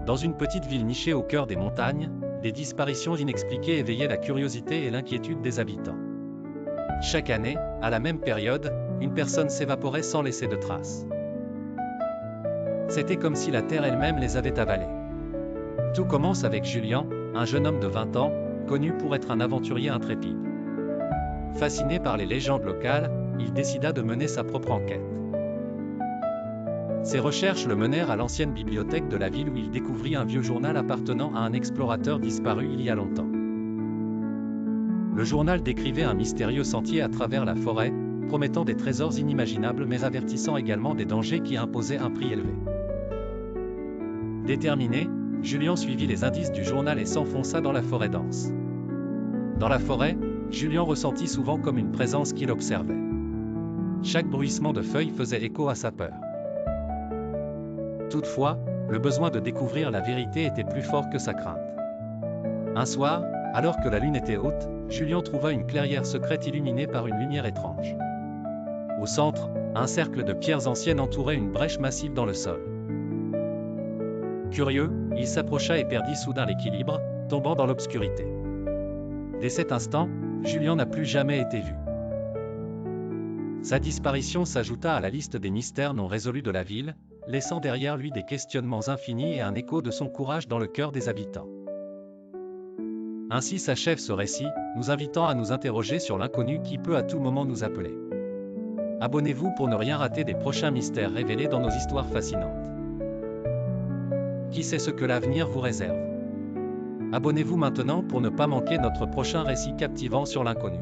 Dans une petite ville nichée au cœur des montagnes, des disparitions inexpliquées éveillaient la curiosité et l'inquiétude des habitants. Chaque année, à la même période, une personne s'évaporait sans laisser de traces. C'était comme si la terre elle-même les avait avalés. Tout commence avec Julien, un jeune homme de 20 ans, connu pour être un aventurier intrépide. Fasciné par les légendes locales, il décida de mener sa propre enquête. Ses recherches le menèrent à l'ancienne bibliothèque de la ville où il découvrit un vieux journal appartenant à un explorateur disparu il y a longtemps. Le journal décrivait un mystérieux sentier à travers la forêt, promettant des trésors inimaginables mais avertissant également des dangers qui imposaient un prix élevé. Déterminé, Julien suivit les indices du journal et s'enfonça dans la forêt dense. Dans la forêt, Julien ressentit souvent comme une présence qui l'observait. Chaque bruissement de feuilles faisait écho à sa peur. Toutefois, le besoin de découvrir la vérité était plus fort que sa crainte. Un soir, alors que la lune était haute, Julien trouva une clairière secrète illuminée par une lumière étrange. Au centre, un cercle de pierres anciennes entourait une brèche massive dans le sol. Curieux, il s'approcha et perdit soudain l'équilibre, tombant dans l'obscurité. Dès cet instant, Julien n'a plus jamais été vu. Sa disparition s'ajouta à la liste des mystères non résolus de la ville, laissant derrière lui des questionnements infinis et un écho de son courage dans le cœur des habitants. Ainsi s'achève ce récit, nous invitant à nous interroger sur l'inconnu qui peut à tout moment nous appeler. Abonnez-vous pour ne rien rater des prochains mystères révélés dans nos histoires fascinantes. Qui sait ce que l'avenir vous réserve? Abonnez-vous maintenant pour ne pas manquer notre prochain récit captivant sur l'inconnu.